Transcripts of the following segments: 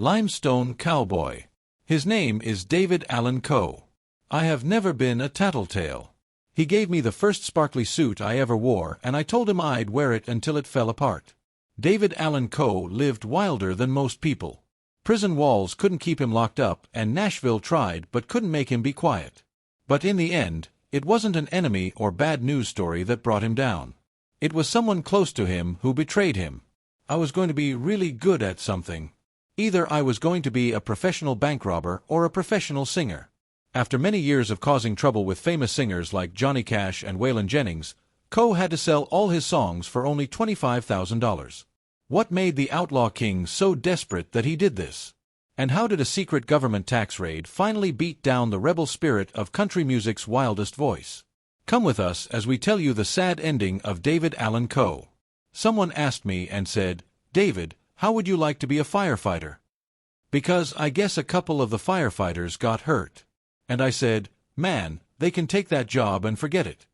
Limestone Cowboy. His name is David Allan Coe. I have never been a tattletale. He gave me the first sparkly suit I ever wore, and I told him I'd wear it until it fell apart. David Allan Coe lived wilder than most people. Prison walls couldn't keep him locked up, and Nashville tried but couldn't make him be quiet. But in the end, it wasn't an enemy or bad news story that brought him down. It was someone close to him who betrayed him. I was going to be really good at something. Either I was going to be a professional bank robber or a professional singer. After many years of causing trouble with famous singers like Johnny Cash and Waylon Jennings, Coe had to sell all his songs for only $25,000. What made the Outlaw King so desperate that he did this? And how did a secret government tax raid finally beat down the rebel spirit of country music's wildest voice? Come with us as we tell you the sad ending of David Allan Coe. Someone asked me and said, "David, how would you like to be a firefighter?" Because I guess a couple of the firefighters got hurt. And I said, "Man, they can take that job and forget it."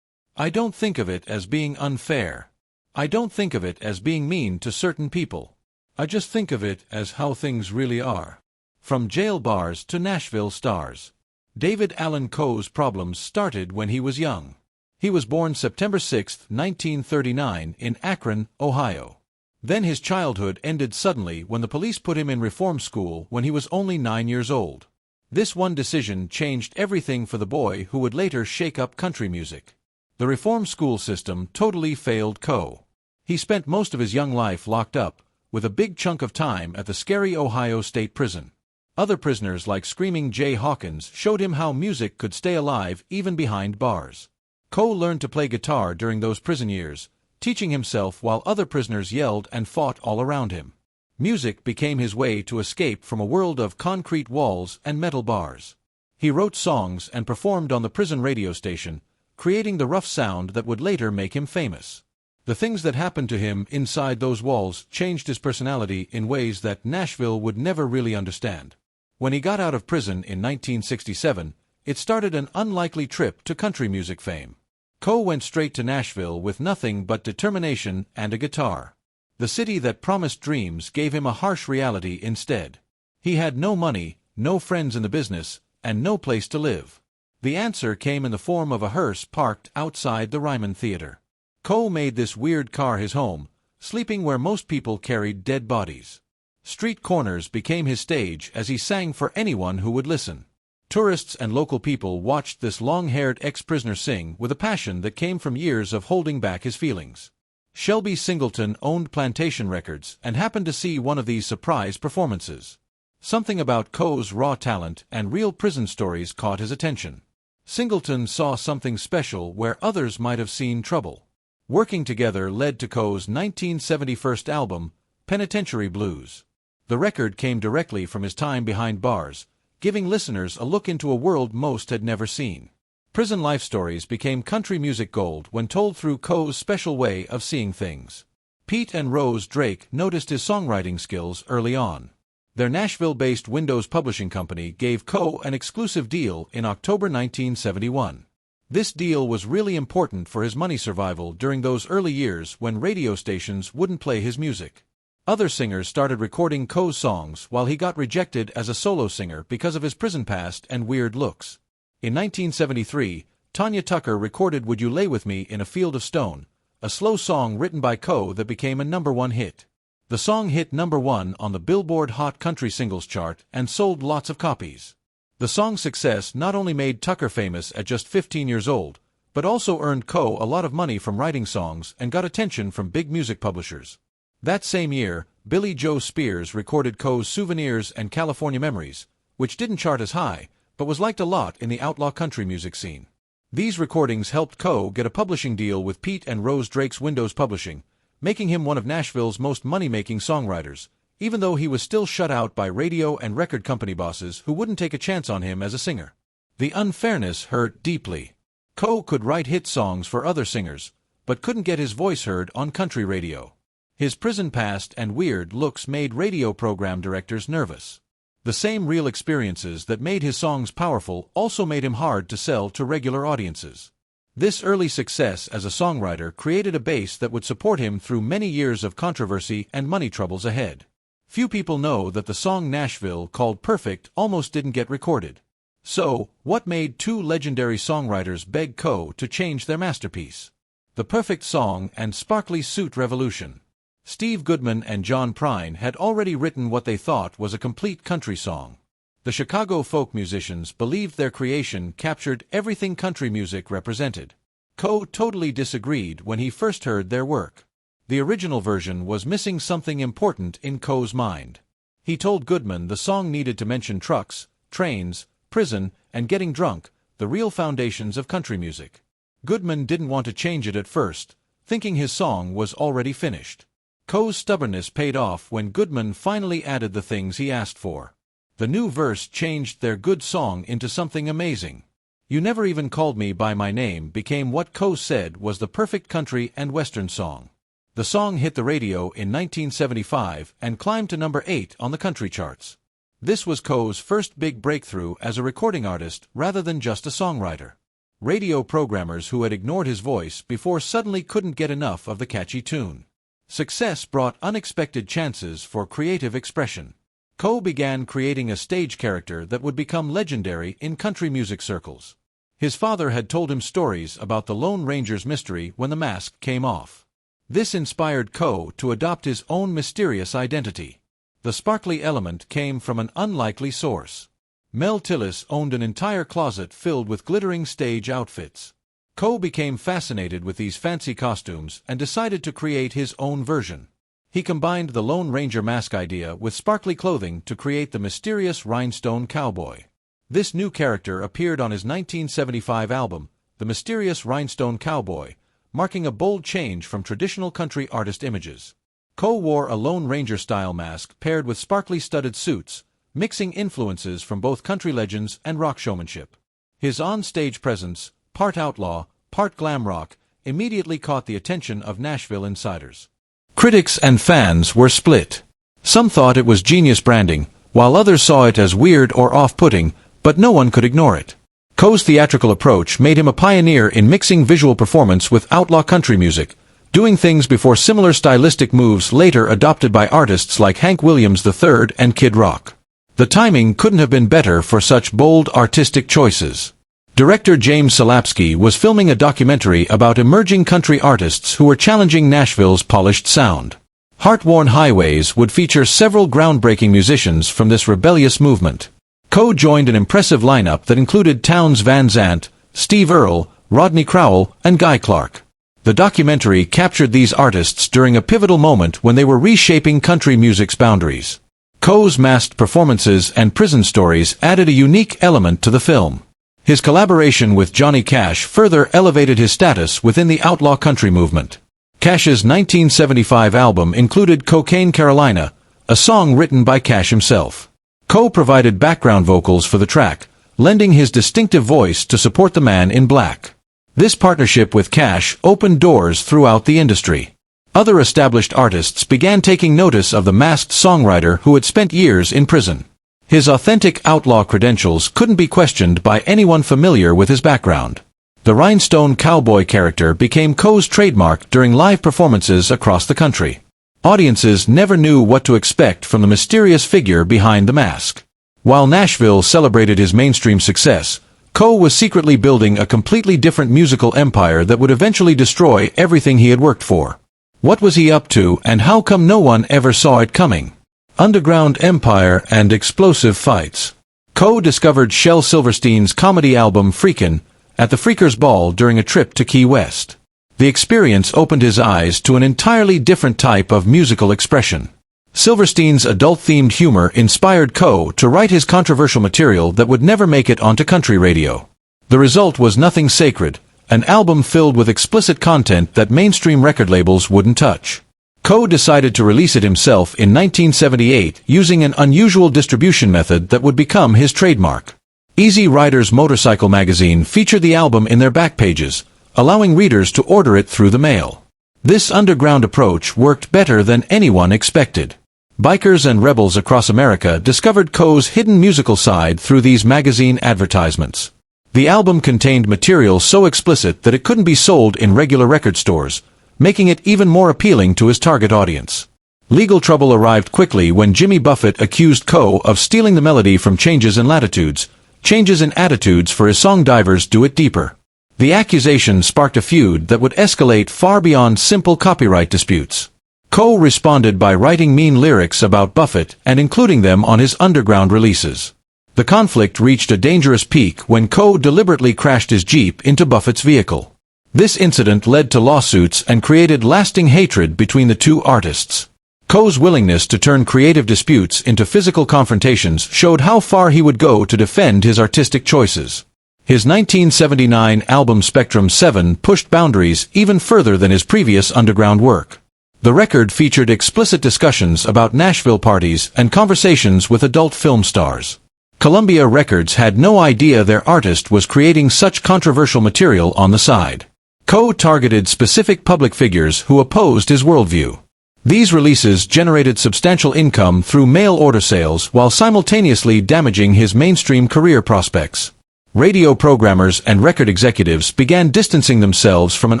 I don't think of it as being unfair. I don't think of it as being mean to certain people. I just think of it as how things really are. From jail bars to Nashville stars. David Allan Coe's problems started when he was young. He was born September 6, 1939, in Akron, Ohio. Then his childhood ended suddenly when the police put him in reform school when he was only 9 years old. This one decision changed everything for the boy who would later shake up country music. The reform school system totally failed Coe. He spent most of his young life locked up, with a big chunk of time at the scary Ohio State Prison. Other prisoners like Screaming Jay Hawkins showed him how music could stay alive even behind bars. Coe learned to play guitar during those prison years, teaching himself while other prisoners yelled and fought all around him. Music became his way to escape from a world of concrete walls and metal bars. He wrote songs and performed on the prison radio station, creating the rough sound that would later make him famous. The things that happened to him inside those walls changed his personality in ways that Nashville would never really understand. When he got out of prison in 1967, it started an unlikely trip to country music fame. Coe went straight to Nashville with nothing but determination and a guitar. The city that promised dreams gave him a harsh reality instead. He had no money, no friends in the business, and no place to live. The answer came in the form of a hearse parked outside the Ryman Theater. Coe made this weird car his home, sleeping where most people carried dead bodies. Street corners became his stage as he sang for anyone who would listen. Tourists and local people watched this long-haired ex-prisoner sing with a passion that came from years of holding back his feelings. Shelby Singleton owned Plantation Records and happened to see one of these surprise performances. Something about Coe's raw talent and real prison stories caught his attention. Singleton saw something special where others might have seen trouble. Working together led to Coe's 1971 album, Penitentiary Blues. The record came directly from his time behind bars, giving listeners a look into a world most had never seen. Prison life stories became country music gold when told through Coe's special way of seeing things. Pete and Rose Drake noticed his songwriting skills early on. Their Nashville-based Windows publishing company gave Coe an exclusive deal in October 1971. This deal was really important for his money survival during those early years when radio stations wouldn't play his music. Other singers started recording Coe's songs while he got rejected as a solo singer because of his prison past and weird looks. In 1973, Tanya Tucker recorded Would You Lay With Me in a Field of Stone, a slow song written by Coe that became a #1 hit. The song hit #1 on the Billboard Hot Country Singles chart and sold lots of copies. The song's success not only made Tucker famous at just 15 years old, but also earned Coe a lot of money from writing songs and got attention from big music publishers. That same year, Billy Joe Spears recorded Coe's Souvenirs and California Memories, which didn't chart as high, but was liked a lot in the outlaw country music scene. These recordings helped Coe get a publishing deal with Pete and Rose Drake's Windows Publishing, making him one of Nashville's most money-making songwriters, even though he was still shut out by radio and record company bosses who wouldn't take a chance on him as a singer. The unfairness hurt deeply. Coe could write hit songs for other singers, but couldn't get his voice heard on country radio. His prison past and weird looks made radio program directors nervous. The same real experiences that made his songs powerful also made him hard to sell to regular audiences. This early success as a songwriter created a base that would support him through many years of controversy and money troubles ahead. Few people know that the song Nashville, called Perfect, almost didn't get recorded. So, what made two legendary songwriters beg Coe to change their masterpiece? The perfect song and sparkly suit revolution. Steve Goodman and John Prine had already written what they thought was a complete country song. The Chicago folk musicians believed their creation captured everything country music represented. Coe totally disagreed when he first heard their work. The original version was missing something important in Coe's mind. He told Goodman the song needed to mention trucks, trains, prison, and getting drunk, the real foundations of country music. Goodman didn't want to change it at first, thinking his song was already finished. Coe's stubbornness paid off when Goodman finally added the things he asked for. The new verse changed their good song into something amazing. You Never Even Called Me by My Name became what Coe said was the perfect country and western song. The song hit the radio in 1975 and climbed to number 8 on the country charts. This was Coe's first big breakthrough as a recording artist rather than just a songwriter. Radio programmers who had ignored his voice before suddenly couldn't get enough of the catchy tune. Success brought unexpected chances for creative expression. Coe began creating a stage character that would become legendary in country music circles. His father had told him stories about the Lone Ranger's mystery when the mask came off. This inspired Coe to adopt his own mysterious identity. The sparkly element came from an unlikely source. Mel Tillis owned an entire closet filled with glittering stage outfits. Coe became fascinated with these fancy costumes and decided to create his own version. He combined the Lone Ranger mask idea with sparkly clothing to create the mysterious rhinestone cowboy. This new character appeared on his 1975 album, The Mysterious Rhinestone Cowboy, marking a bold change from traditional country artist images. Coe wore a Lone Ranger-style mask paired with sparkly studded suits, mixing influences from both country legends and rock showmanship. His on-stage presence, part outlaw, part glam rock, immediately caught the attention of Nashville insiders. Critics and fans were split. Some thought it was genius branding, while others saw it as weird or off-putting, but no one could ignore it. Coe's theatrical approach made him a pioneer in mixing visual performance with outlaw country music, doing things before similar stylistic moves later adopted by artists like Hank Williams III and Kid Rock. The timing couldn't have been better for such bold artistic choices. Director James Salapsky was filming a documentary about emerging country artists who were challenging Nashville's polished sound. Heart-Worn Highways would feature several groundbreaking musicians from this rebellious movement. Coe joined an impressive lineup that included Townes Van Zandt, Steve Earle, Rodney Crowell, and Guy Clark. The documentary captured these artists during a pivotal moment when they were reshaping country music's boundaries. Coe's masked performances and prison stories added a unique element to the film. His collaboration with Johnny Cash further elevated his status within the outlaw country movement. Cash's 1975 album included Cocaine Carolina, a song written by Cash himself. Coe provided background vocals for the track, lending his distinctive voice to support the Man in Black. This partnership with Cash opened doors throughout the industry. Other established artists began taking notice of the masked songwriter who had spent years in prison. His authentic outlaw credentials couldn't be questioned by anyone familiar with his background. The rhinestone cowboy character became Coe's trademark during live performances across the country. Audiences never knew what to expect from the mysterious figure behind the mask. While Nashville celebrated his mainstream success, Coe was secretly building a completely different musical empire that would eventually destroy everything he had worked for. What was he up to, and how come no one ever saw it coming? Underground empire and explosive fights. Coe discovered Shel Silverstein's comedy album Freakin' at the Freakers Ball during a trip to Key West. The experience opened his eyes to an entirely different type of musical expression. Silverstein's adult-themed humor inspired Coe to write his controversial material that would never make it onto country radio. The result was Nothing Sacred, an album filled with explicit content that mainstream record labels wouldn't touch. Coe decided to release it himself in 1978 using an unusual distribution method that would become his trademark. Easy Rider's Motorcycle magazine featured the album in their back pages, allowing readers to order it through the mail. This underground approach worked better than anyone expected. Bikers and rebels across America discovered Coe's hidden musical side through these magazine advertisements. The album contained material so explicit that it couldn't be sold in regular record stores, making it even more appealing to his target audience. Legal trouble arrived quickly when Jimmy Buffett accused Coe of stealing the melody from Changes in Latitudes, Changes in Attitudes for his song Divers Do It Deeper. The accusation sparked a feud that would escalate far beyond simple copyright disputes. Coe responded by writing mean lyrics about Buffett and including them on his underground releases. The conflict reached a dangerous peak when Coe deliberately crashed his Jeep into Buffett's vehicle. This incident led to lawsuits and created lasting hatred between the two artists. Coe's willingness to turn creative disputes into physical confrontations showed how far he would go to defend his artistic choices. His 1979 album Spectrum 7 pushed boundaries even further than his previous underground work. The record featured explicit discussions about Nashville parties and conversations with adult film stars. Columbia Records had no idea their artist was creating such controversial material on the side. Coe targeted specific public figures who opposed his worldview. These releases generated substantial income through mail-order sales while simultaneously damaging his mainstream career prospects. Radio programmers and record executives began distancing themselves from an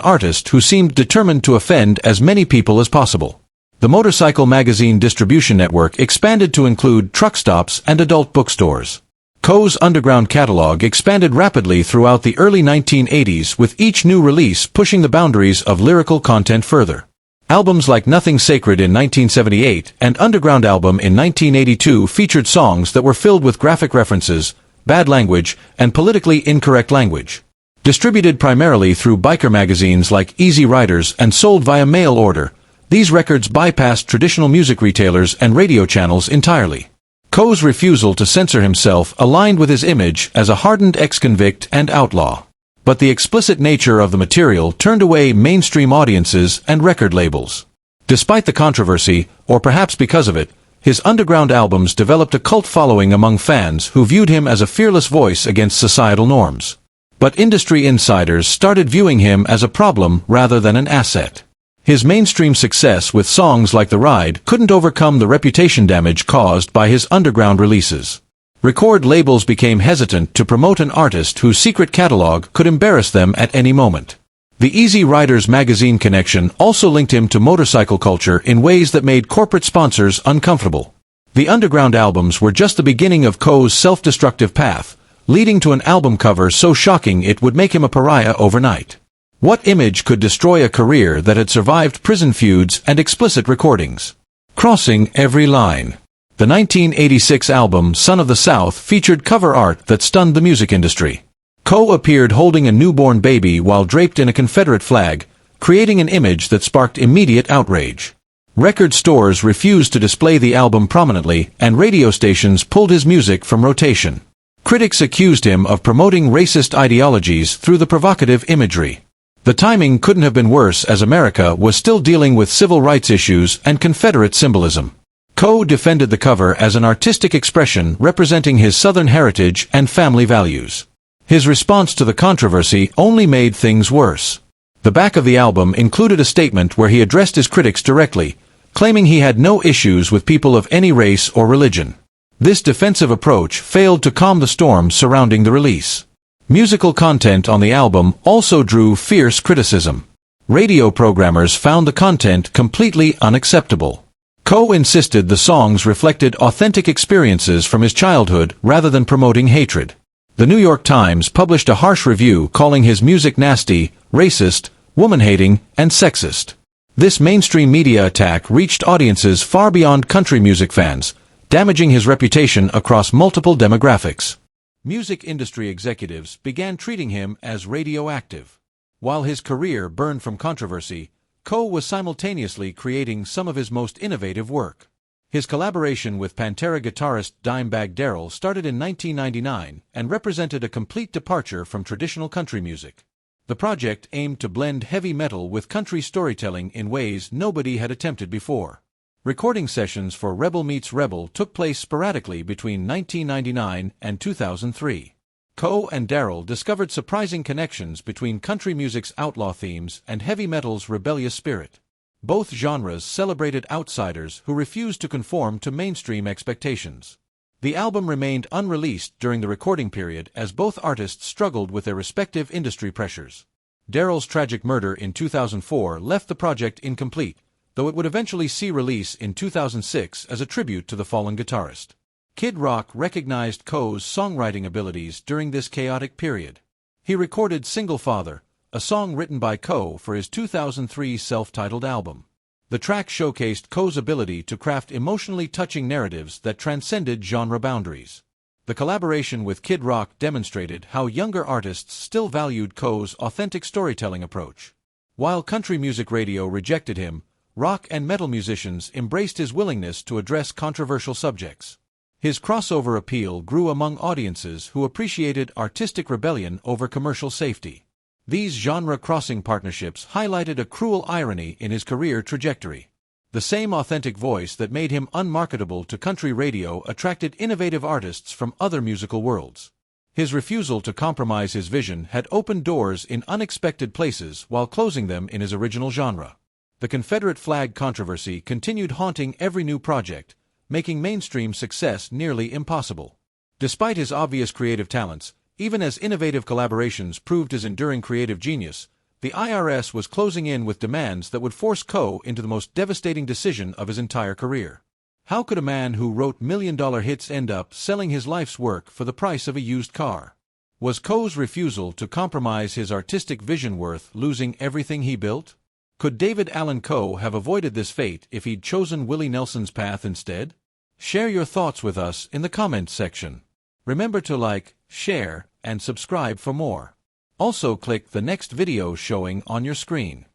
artist who seemed determined to offend as many people as possible. The motorcycle magazine distribution network expanded to include truck stops and adult bookstores. Coe's underground catalog expanded rapidly throughout the early 1980s, with each new release pushing the boundaries of lyrical content further. Albums like Nothing Sacred in 1978 and Underground Album in 1982 featured songs that were filled with graphic references, bad language, and politically incorrect language. Distributed primarily through biker magazines like Easy Riders and sold via mail order, these records bypassed traditional music retailers and radio channels entirely. Coe's refusal to censor himself aligned with his image as a hardened ex-convict and outlaw. But the explicit nature of the material turned away mainstream audiences and record labels. Despite the controversy, or perhaps because of it, his underground albums developed a cult following among fans who viewed him as a fearless voice against societal norms. But industry insiders started viewing him as a problem rather than an asset. His mainstream success with songs like The Ride couldn't overcome the reputation damage caused by his underground releases. Record labels became hesitant to promote an artist whose secret catalog could embarrass them at any moment. The Easy Riders magazine connection also linked him to motorcycle culture in ways that made corporate sponsors uncomfortable. The underground albums were just the beginning of Coe's self-destructive path, leading to an album cover so shocking it would make him a pariah overnight. What image could destroy a career that had survived prison feuds and explicit recordings? Crossing every line. The 1986 album Son of the South featured cover art that stunned the music industry. Coe appeared holding a newborn baby while draped in a Confederate flag, creating an image that sparked immediate outrage. Record stores refused to display the album prominently, and radio stations pulled his music from rotation. Critics accused him of promoting racist ideologies through the provocative imagery. The timing couldn't have been worse, as America was still dealing with civil rights issues and Confederate symbolism. Coe defended the cover as an artistic expression representing his Southern heritage and family values. His response to the controversy only made things worse. The back of the album included a statement where he addressed his critics directly, claiming he had no issues with people of any race or religion. This defensive approach failed to calm the storm surrounding the release. Musical content on the album also drew fierce criticism. Radio programmers found the content completely unacceptable. Coe insisted the songs reflected authentic experiences from his childhood rather than promoting hatred. The New York Times published a harsh review calling his music nasty, racist, woman-hating, and sexist. This mainstream media attack reached audiences far beyond country music fans, damaging his reputation across multiple demographics. Music industry executives began treating him as radioactive. While his career burned from controversy, Coe was simultaneously creating some of his most innovative work. His collaboration with Pantera guitarist Dimebag Darrell started in 1999 and represented a complete departure from traditional country music. The project aimed to blend heavy metal with country storytelling in ways nobody had attempted before. Recording sessions for Rebel Meets Rebel took place sporadically between 1999 and 2003. Coe and Darrell discovered surprising connections between country music's outlaw themes and heavy metal's rebellious spirit. Both genres celebrated outsiders who refused to conform to mainstream expectations. The album remained unreleased during the recording period as both artists struggled with their respective industry pressures. Darrell's tragic murder in 2004 left the project incomplete, though it would eventually see release in 2006 as a tribute to the fallen guitarist. Kid Rock recognized Coe's songwriting abilities during this chaotic period. He recorded Single Father, a song written by Coe for his 2003 self-titled album. The track showcased Coe's ability to craft emotionally touching narratives that transcended genre boundaries. The collaboration with Kid Rock demonstrated how younger artists still valued Coe's authentic storytelling approach. While country music radio rejected him, rock and metal musicians embraced his willingness to address controversial subjects. His crossover appeal grew among audiences who appreciated artistic rebellion over commercial safety. These genre-crossing partnerships highlighted a cruel irony in his career trajectory. The same authentic voice that made him unmarketable to country radio attracted innovative artists from other musical worlds. His refusal to compromise his vision had opened doors in unexpected places while closing them in his original genre. The Confederate flag controversy continued haunting every new project, making mainstream success nearly impossible. Despite his obvious creative talents, even as innovative collaborations proved his enduring creative genius, the IRS was closing in with demands that would force Coe into the most devastating decision of his entire career. How could a man who wrote million-dollar hits end up selling his life's work for the price of a used car? Was Coe's refusal to compromise his artistic vision worth losing everything he built? Could David Allan Coe have avoided this fate if he'd chosen Willie Nelson's path instead? Share your thoughts with us in the comments section. Remember to like, share, and subscribe for more. Also click the next video showing on your screen.